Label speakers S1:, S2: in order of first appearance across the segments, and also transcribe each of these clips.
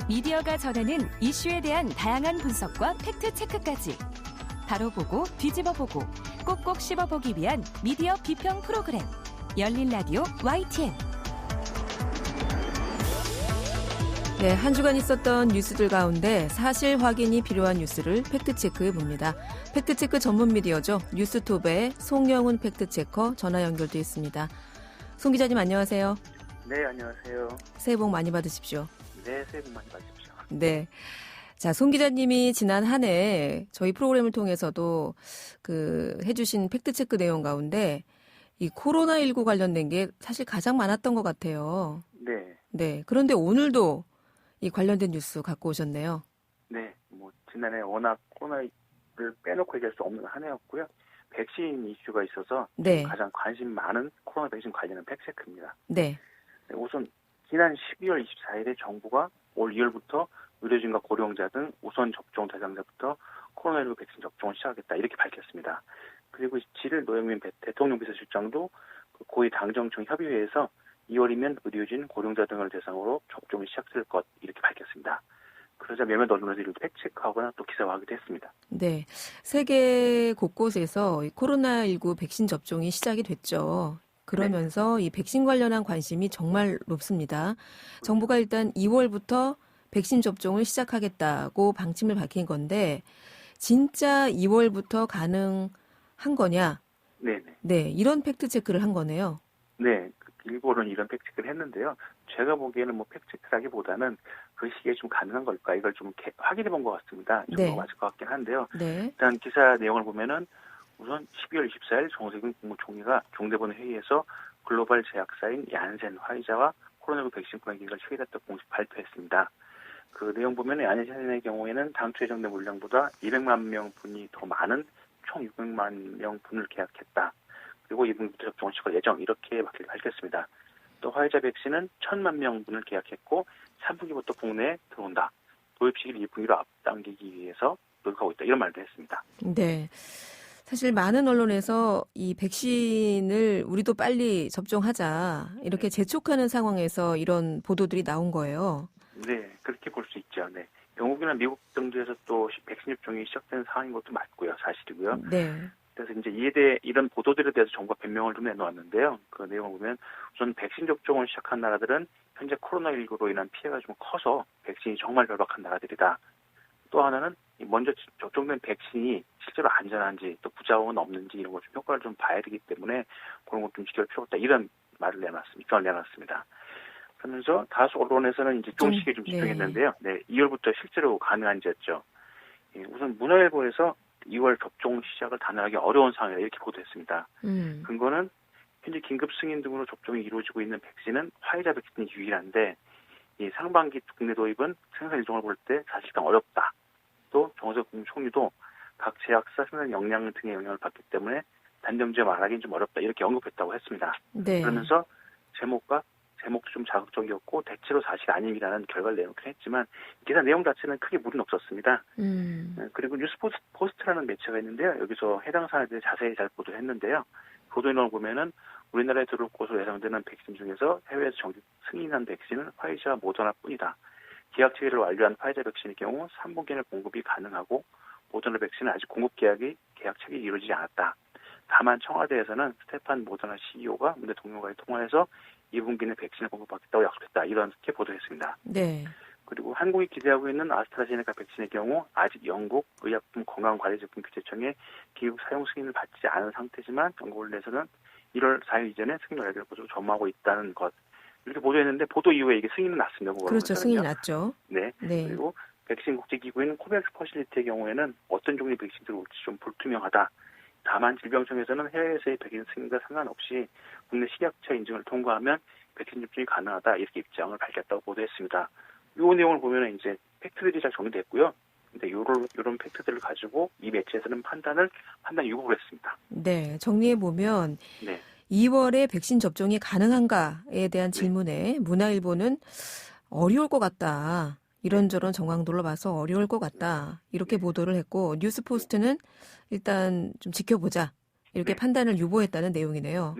S1: 미디어가 전하는 이슈에 대한 다양한 분석과 팩트체크까지 바로 보고 뒤집어 보고 꼭꼭 씹어보기 위한 미디어 비평 프로그램 열린 라디오 YTN.
S2: 네, 한 주간 있었던 뉴스들 가운데 사실 확인이 필요한 뉴스를 팩트체크해 봅니다. 팩트체크 전문 미디어죠. 뉴스톱의 송영훈 팩트체커 전화 연결돼 있습니다. 송 기자님 안녕하세요.
S3: 네, 안녕하세요.
S2: 새해 복 많이 받으십시오.
S3: 네, 새해 복 많이 받으십시오.
S2: 네. 자, 송 기자님이 지난 한 해 저희 프로그램을 통해서도 해주신 팩트체크 내용 가운데 이 코로나19 관련된 게 사실 가장 많았던 것 같아요.
S3: 네.
S2: 네. 그런데 오늘도 이 관련된 뉴스 갖고 오셨네요.
S3: 네, 지난해 워낙 코로나를 빼놓고 얘기할 수 없는 한 해였고요. 백신 이슈가 있어서
S2: 네.
S3: 가장 관심 많은 코로나 백신 관련한 팩트체크입니다.
S2: 네.
S3: 네, 우선 지난 12월 24일에 정부가 올 2월부터 의료진과 고령자 등 우선 접종 대상자부터 코로나19 백신 접종을 시작하겠다 이렇게 밝혔습니다. 그리고 7일 노영민 대통령 비서실장도 고위 당정청 협의회에서 2월이면 의료진, 고령자 등을 대상으로 접종이 시작될 것 이렇게 밝혔습니다. 그러자 몇몇 언론에서 이렇게 팩트체크하거나 또 기사화하기도 했습니다.
S2: 네, 세계 곳곳에서 이 코로나19 백신 접종이 시작이 됐죠. 그러면서 이 백신 관련한 관심이 정말 높습니다. 정부가 일단 2월부터 백신 접종을 시작하겠다고 방침을 밝힌 건데 진짜 2월부터 가능한 거냐?
S3: 네네.
S2: 네, 이런 팩트 체크를 한 거네요.
S3: 네, 일본은 이런 팩트체크를 했는데요. 제가 보기에는 팩트체크라기보다는 그 시기에 좀 가능한 걸까 이걸 좀 확인해 본 것 같습니다. 좀 더 맞을 것 같긴 한데요.
S2: 네.
S3: 일단 기사 내용을 보면은 우선 12월 24일 정세균 국무총리가 중대본 회의에서 글로벌 제약사인 얀센 화이자와 코로나19 백신 구매 계획을 체결했다고 공식 발표했습니다. 그 내용 보면 얀센의 경우에는 당초 예정된 물량보다 200만 명 분이 더 많은 총 600만 명 분을 계약했다. 그리고 2분기부터 접종을 시작할 예정 이렇게 밝혔습니다. 또 화이자 백신은 1,000만 명분을 계약했고 3분기부터 국내에 들어온다. 도입 시기를 2분기로 앞당기기 위해서 노력하고 있다. 이런 말도 했습니다.
S2: 네. 사실 많은 언론에서 이 백신을 우리도 빨리 접종하자 이렇게 재촉하는 상황에서 이런 보도들이 나온 거예요.
S3: 네, 그렇게 볼 수 있죠. 네. 영국이나 미국 등지에서 또 백신 접종이 시작된 상황인 것도 맞고요. 사실이고요.
S2: 네.
S3: 그래서 이제 이에 대해 이런 보도들에 대해서 정부가 변명을 좀 내놓았는데요. 그 내용을 보면 우선 백신 접종을 시작한 나라들은 현재 코로나19로 인한 피해가 좀 커서 백신이 정말 절박한 나라들이다. 또 하나는 먼저 접종된 백신이 실제로 안전한지 또 부작용은 없는지 이런 것 좀 효과를 좀 봐야 되기 때문에 그런 것 좀 지켜볼 필요가 없다. 이런 말을 입장을 내놨습니다. 그러면서 다수 언론에서는 이제 좀 시기에 좀 집중했는데요. 네, 2월부터 실제로 가능한지였죠. 우선 문화일보에서 2월 접종 시작을 단언하기 어려운 상황이다 이렇게 보도했습니다. 근거는 현재 긴급 승인 등으로 접종이 이루어지고 있는 백신은 화이자 백신이 유일한데 이 상반기 국내 도입은 생산 일정을 볼 때 사실상 어렵다. 또 정세균 국무총리도 각 제약사 생산 역량 등의 영향을 받기 때문에 단정지어 말하기는 좀 어렵다 이렇게 언급했다고 했습니다.
S2: 네.
S3: 그러면서 제목도 좀 자극적이었고 대체로 사실 아님이라는 결과를 내놓긴 했지만 기사 내용 자체는 크게 무리는 없었습니다. 그리고 뉴스포스트라는 매체가 있는데요. 여기서 해당 사안에 대해 자세히 잘 보도를 했는데요. 보도 내용을 보면은 우리나라에 들어올 것으로 예상되는 백신 중에서 해외에서 정식 승인한 백신은 화이자와 모더나뿐이다. 계약 체계를 완료한 화이자 백신의 경우 3분기에는 공급이 가능하고 모더나 백신은 아직 공급 계약 체계가 이루어지지 않았다. 다만 청와대에서는 스테판 모더나 CEO가 문 대통령과의 통화에서 2분기는 백신을 공급받겠다고 약속했다. 이렇게 보도했습니다.
S2: 네.
S3: 그리고 한국이 기대하고 있는 아스트라제네카 백신의 경우 아직 영국 의약품 건강관리제품 규제청의 기급 사용 승인을 받지 않은 상태지만 영국 내에서는 1월 4일 이전에 승인 완료될 것으로 전망하고 있다는 것. 이렇게 보도했는데 보도 이후에 이게 승인은 났습니다.
S2: 그렇죠. 승인이 났죠.
S3: 네. 그리고 백신 국제기구인 코백스 퍼실리티의 경우에는 어떤 종류의 백신이 들어올지 좀 불투명하다. 다만 질병청에서는 해외에서의 백신 승인과 상관없이 국내 식약처 인증을 통과하면 백신 접종이 가능하다 이렇게 입장을 밝혔다고 보도했습니다. 이 내용을 보면 이제 팩트들이 잘 정리됐고요. 근데 이런 팩트들을 가지고 이 매체에서는 판단 유보를 했습니다.
S2: 네, 정리해 보면
S3: 네.
S2: 2월에 백신 접종이 가능한가에 대한 질문에 문화일보는 어려울 것 같다. 이런저런 정황들로 봐서 어려울 것 같다. 이렇게 보도를 했고 뉴스포스트는 일단 좀 지켜보자. 이렇게 판단을 유보했다는 내용이네요.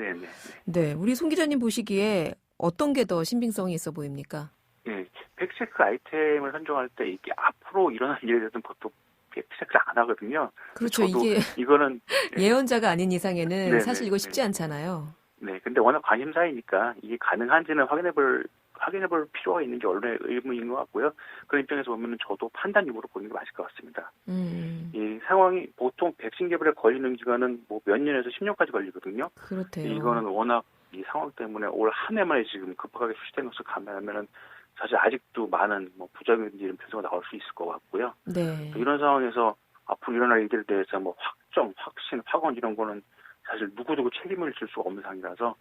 S3: 네,
S2: 우리 송 기자님 보시기에 어떤 게 더 신빙성이 있어 보입니까?
S3: 네, 팩트체크 아이템을 선정할 때 이게 앞으로 일어날 일에 대해서는 보통 팩트체크를 안 하거든요.
S2: 그렇죠.
S3: 저도
S2: 이게
S3: 이거는
S2: 예언자가 아닌 이상에는
S3: 네네,
S2: 사실 이거 쉽지
S3: 네.
S2: 않잖아요.
S3: 네, 근데 워낙 관심사이니까 이게 가능한지는 확인해볼 필요가 있는 게 언론의 의무인 것 같고요. 그런 입장에서 보면은 저도 판단 유무로 보는 게 맞을 것 같습니다. 이 상황이 보통 백신 개발에 걸리는 기간은 뭐 몇 년에서 10년까지 걸리거든요.
S2: 그렇대요.
S3: 이거는 워낙 이 상황 때문에 올 한 해만에 지금 급하게 출시된 것을 감안하면은 사실 아직도 많은 뭐 부작용인지 이런 변수가 나올 수 있을 것 같고요.
S2: 네.
S3: 이런 상황에서 앞으로 일어날 일들에 대해서 뭐 확정, 확신, 확언 이런 거는 사실 누구도 책임을 질 수가 없는 상황이라서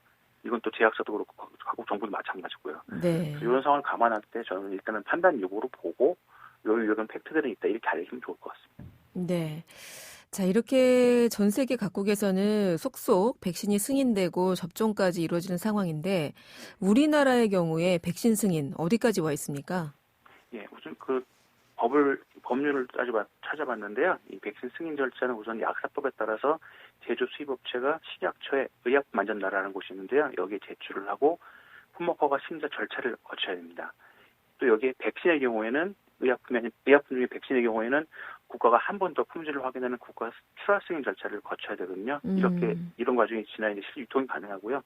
S3: 이건 또 제약사도 그렇고 각국 정부도 마찬가지고요.
S2: 네.
S3: 이런 상황을 감안할 때 저는 일단은 판단 여부로 보고 이런 팩트들은 있다 이렇게 알려주면 좋을 것 같습니다.
S2: 네. 자, 이렇게 전 세계 각국에서는 속속 백신이 승인되고 접종까지 이루어지는 상황인데 우리나라의 경우에 백신 승인 어디까지 와 있습니까?
S3: 예, 우선 그 법률을 찾아봤는데요. 이 백신 승인 절차는 우선 약사법에 따라서 제조 수입업체가 식약처에 의약품안전나라라는 곳이 있는데요. 여기에 제출을 하고 품목허가 심사 절차를 거쳐야 됩니다. 또 여기에 백신의 경우에는 의약품 중에 백신의 경우에는 국가가 한 번 더 품질을 확인하는 국가 출하 승인 절차를 거쳐야 되거든요. 이런 과정이 지나야 실제 유통이 가능하고요.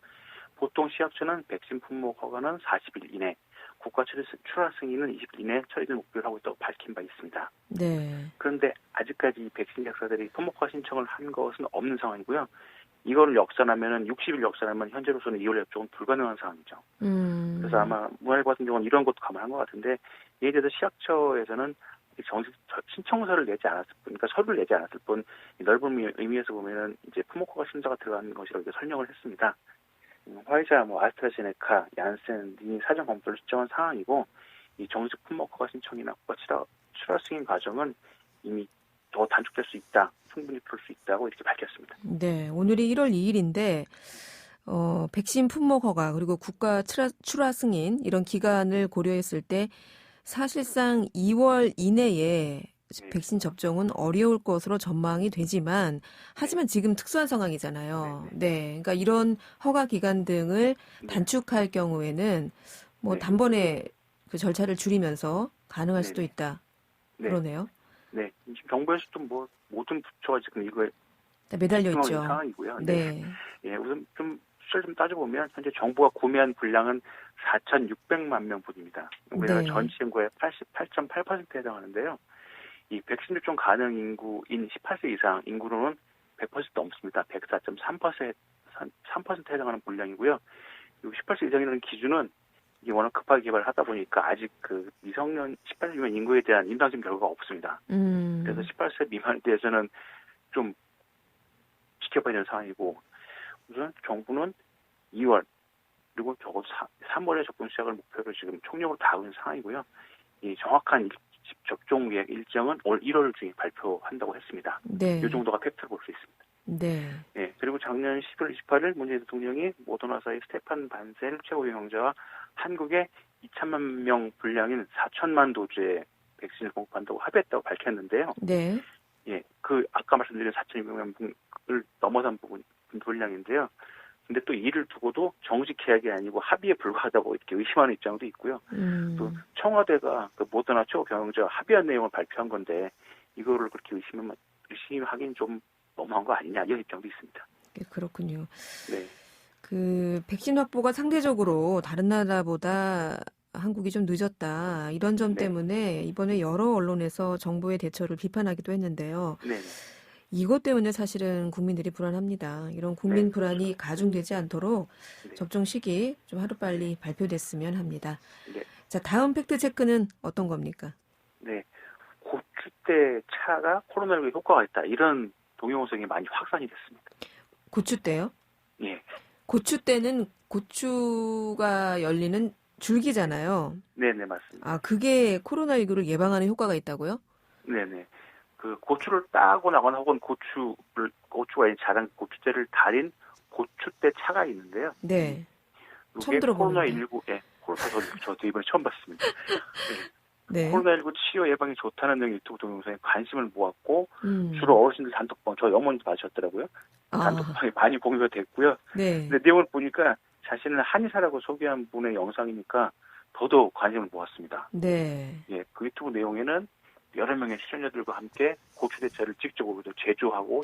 S3: 보통 식약처는 백신 품목 허가는 40일 이내, 국가 출하 승인은 20일 이내 처리될 목표를 하고 있다고 밝힌 바 있습니다.
S2: 네.
S3: 그런데 아직까지 백신 약사들이 품목 허가 신청을 한 것은 없는 상황이고요. 이거를 역산하면은 60일 역산하면 현재로서는 2월 접종은 불가능한 상황이죠. 그래서 아마 문화일보 같은 경우는 이런 것도 감안한 것 같은데 이에 대해서 식약처에서는 정식 신청서를 내지 않았을 뿐, 그러니까 서류를 내지 않았을 뿐 넓은 의미에서 보면은 이제 품목허가 심사가 들어가는 것이라고 이렇게 설명을 했습니다. 화이자, 아스트라제네카, 얀센 등이 사전 검토를 신청한 상황이고 이 정식 품목허가 신청이나 국가 출하 승인 과정은 이미 더 단축될 수 있다, 충분히 풀 수 있다고 이렇게 밝혔습니다.
S2: 네, 오늘이 1월 2일인데 백신 품목 허가 그리고 국가 출하 승인 이런 기간을 고려했을 때 사실상 2월 이내에 백신 접종은 어려울 것으로 전망이 되지만 하지만 지금 특수한 상황이잖아요. 네, 그러니까 이런 허가 기간 등을 단축할 경우에는 뭐 단번에 그 절차를 줄이면서 가능할 수도 있다. 그러네요.
S3: 네, 지금 정부에서도 뭐 모든 부처가 지금 이거에
S2: 매달려 있죠.
S3: 상황이고요.
S2: 네.
S3: 예, 우선 숫자를 좀 따져보면 현재 정부가 구매한 분량은 4,600만 명분입니다. 우리나라 전체 인구의 88.8%에 해당하는데요. 이 백신 접종 가능 인구인 18세 이상 인구로는 100% 넘습니다. 104.3%에 해당하는 분량이고요. 18세 이상이라는 기준은 이게 워낙 급하게 개발하다 보니까 아직 그 미성년 18세 미만 인구에 대한 임상시험 결과가 없습니다. 그래서 18세 미만에 대해서는 좀 지켜봐야 되는 상황이고 우선 정부는 2월 그리고 적어도 3월에 접종 시작을 목표로 지금 총력으로 다하고 있는 상황이고요. 이 정확한 접종 일정은 올 1월 중에 발표한다고 했습니다.
S2: 네.
S3: 이 정도가 팩트를 볼 수 있습니다.
S2: 네.
S3: 네. 그리고 작년 11월 28일 문재인 대통령이 모더나사의 스테판 반셀 최고위원장과 한국에 2천만 명 분량인 4천만 도주의 백신을 공급한다고 합의했다고 밝혔는데요.
S2: 네.
S3: 예, 그 아까 말씀드린 4,200만 명을 넘어선 분량인데요. 근데 또 이를 두고도 정식 계약이 아니고 합의에 불과하다고 이렇게 의심하는 입장도 있고요. 또 청와대가 그 모더나 최고 경영자와 합의한 내용을 발표한 건데 이거를 그렇게 의심하기는 좀 너무한 거 아니냐 이런 입장도 있습니다.
S2: 그렇군요.
S3: 네.
S2: 그 백신 확보가 상대적으로 다른 나라보다 한국이 좀 늦었다. 이런 점 때문에 이번에 여러 언론에서 정부의 대처를 비판하기도 했는데요.
S3: 네.
S2: 이것 때문에 사실은 국민들이 불안합니다. 이런 국민 불안이 가중되지 않도록 접종 시기 좀 하루빨리 발표됐으면 합니다.
S3: 네.
S2: 자, 다음 팩트 체크는 어떤 겁니까?
S3: 네. 고추대 차가 코로나19에 효과가 있다. 이런 동요성이 많이 확산이 됐습니다.
S2: 고추대요?
S3: 예.
S2: 고추대는 고추가 열리는 줄기잖아요.
S3: 네네, 맞습니다.
S2: 아, 그게 코로나19를 예방하는 효과가 있다고요?
S3: 네네. 그 고추를 따고 나거나 혹은 고추가 자란 고추대를 달인 고추대 차가 있는데요.
S2: 네. 처음 들어보는데.
S3: 코로나19에 저도 이번에 처음 봤습니다.
S2: 네.
S3: 코로나19 치료 예방에 좋다는 등 유튜브 동영상에 관심을 모았고 주로 어르신들 단톡방, 저희 어머니도 받으셨더라고요. 단톡방에 많이 공유가 됐고요.
S2: 네.
S3: 근데 내용을 보니까 자신을 한의사라고 소개한 분의 영상이니까 더더욱 관심을 모았습니다.
S2: 네.
S3: 예, 그 유튜브 내용에는 여러 명의 시청자들과 함께 고추 대차를 직접으로 제조하고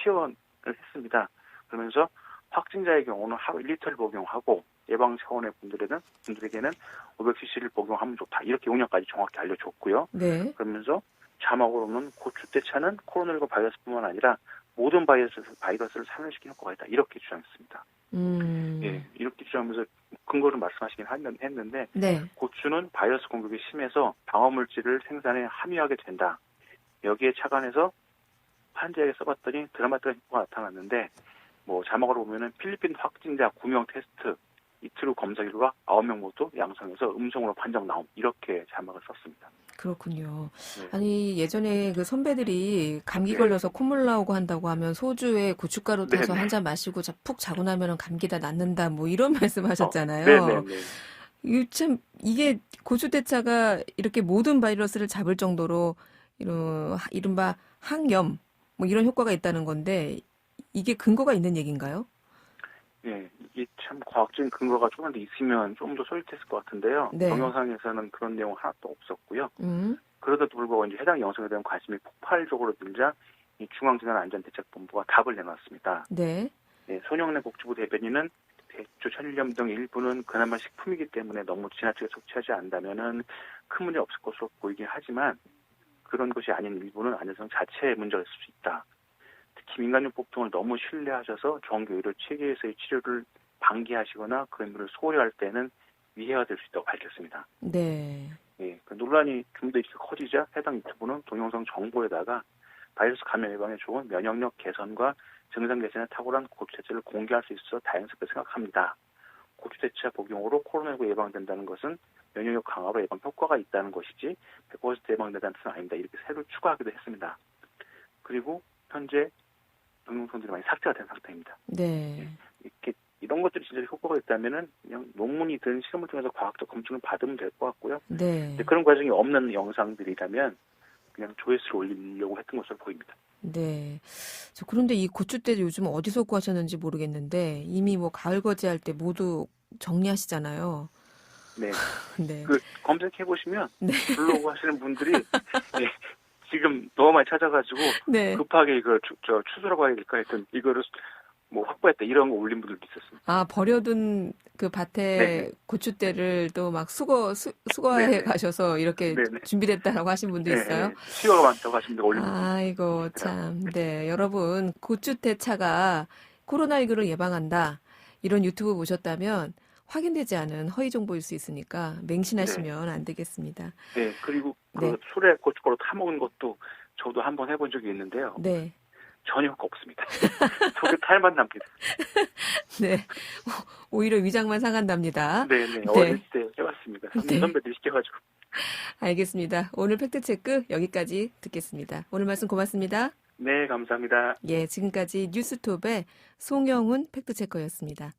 S3: 시연을 했습니다. 그러면서 확진자의 경우는 하루 1리터를 복용하고 예방 차원의 분들에게는 500cc를 복용하면 좋다. 이렇게 용량까지 정확히 알려줬고요.
S2: 네.
S3: 그러면서 자막으로는 고추 대차는 코로나19 바이러스뿐만 아니라 모든 바이러스를 살려시키는 효과가 있다. 이렇게 주장했습니다. 예, 이렇게 주장하면서 근거를 말씀하시긴 했는데
S2: 네.
S3: 고추는 바이러스 공격이 심해서 방어물질을 생산에 함유하게 된다. 여기에 착안해서 환자에게 써봤더니 드라마틱한 효과가 나타났는데 뭐 자막으로 보면은 필리핀 확진자 9명 테스트 이틀 후 검사 결과 9명 모두 양성해서 음성으로 판정 나옴 이렇게 자막을 썼습니다.
S2: 그렇군요.
S3: 네.
S2: 아니 예전에 그 선배들이 감기 걸려서 콧물 나오고 한다고 하면 소주에 고춧가루 타서 한 잔 마시고 푹 자고 나면은 감기 다 낫는다 뭐 이런 말씀하셨잖아요.
S3: 네네네.
S2: 참 이게 고추대차가 이렇게 모든 바이러스를 잡을 정도로 이른바 항염 뭐 이런 효과가 있다는 건데 이게 근거가 있는 얘기인가요?
S3: 네, 이게 참 과학적인 근거가 조금 더 있으면 좀 더 솔깃했을 것 같은데요.
S2: 네.
S3: 동영상에서는 그런 내용 하나도 없었고요. 그러다도 불구하고 이제 해당 영상에 대한 관심이 폭발적으로 늘자 이 중앙재난안전대책본부가 답을 내놨습니다.
S2: 네.
S3: 네, 손영래 복지부 대변인은 대추, 천일염 등 일부는 그나마 식품이기 때문에 너무 지나치게 섭취하지 않는다면은 큰 문제 없을 것으로 보이긴 하지만 그런 것이 아닌 일부는 안전성 자체에 문제가 있을 수 있다. 특히 민간요법 등을 너무 신뢰하셔서 정규 의료 체계에서의 치료를 방기하시거나 그 의무를 소홀히 할 때는 위해가 될 수 있다고 밝혔습니다.
S2: 네.
S3: 예, 그 논란이 좀 더 이렇게 커지자 해당 유튜브는 동영상 정보에다가 바이러스 감염 예방에 좋은 면역력 개선과 증상 개선에 탁월한 고추대차를 공개할 수 있어 다행스럽게 생각합니다. 고추대차 복용으로 코로나19 예방된다는 것은 면역력 강화로 예방 효과가 있다는 것이지 100% 예방된다는 뜻은 아닙니다. 이렇게 새로 추가하기도 했습니다. 그리고 현재 동영상들이 많이 삭제가 된 상태입니다.
S2: 네.
S3: 이렇게 이런 것들이 진짜 효과가 있다면은 그냥 논문이든 실험을 통해서 과학적 검증을 받으면 될 것 같고요.
S2: 네.
S3: 그런 과정이 없는 영상들이라면 그냥 조회수를 올리려고 했던 것으로 보입니다.
S2: 네. 그런데 이 고추대 요즘 어디서 구하셨는지 모르겠는데 이미 뭐 가을 거지할 때 모두 정리하시잖아요.
S3: 네.
S2: 네.
S3: 검색해 보시면
S2: 네.
S3: 블로그 하시는 분들이 네, 지금 너무 많이 찾아가지고
S2: 네.
S3: 급하게 이걸 추수하고 가야 될까 했던 이거를 뭐 확보했다 이런 거 올린 분들도 있었습니다.
S2: 아, 버려둔 그 밭에
S3: 네네.
S2: 고추대를 또 막 수거해
S3: 네네.
S2: 가셔서 이렇게
S3: 네네.
S2: 준비됐다라고 하신 분도 있어요.
S3: 네, 수요가 많다고 하신 분들 올린 분들.
S2: 아이고, 참. 네. 여러분, 고추대차가 코로나19를 예방한다. 이런 유튜브 보셨다면 확인되지 않은 허위 정보일 수 있으니까 맹신하시면 안 되겠습니다.
S3: 네, 그리고
S2: 네.
S3: 술에 고춧가루 타먹은 것도 저도 한번 해본 적이 있는데요.
S2: 네.
S3: 전혀 효과 없습니다. 속에 탈만 납니다.
S2: 네. 오히려 위장만 상한답니다.
S3: 네네.
S2: 네.
S3: 어릴 때 해봤습니다.
S2: 네.
S3: 선배들이 시켜가지고.
S2: 알겠습니다. 오늘 팩트체크 여기까지 듣겠습니다. 오늘 말씀 고맙습니다.
S3: 네, 감사합니다.
S2: 예, 지금까지 뉴스톱의 송영훈 팩트체커였습니다.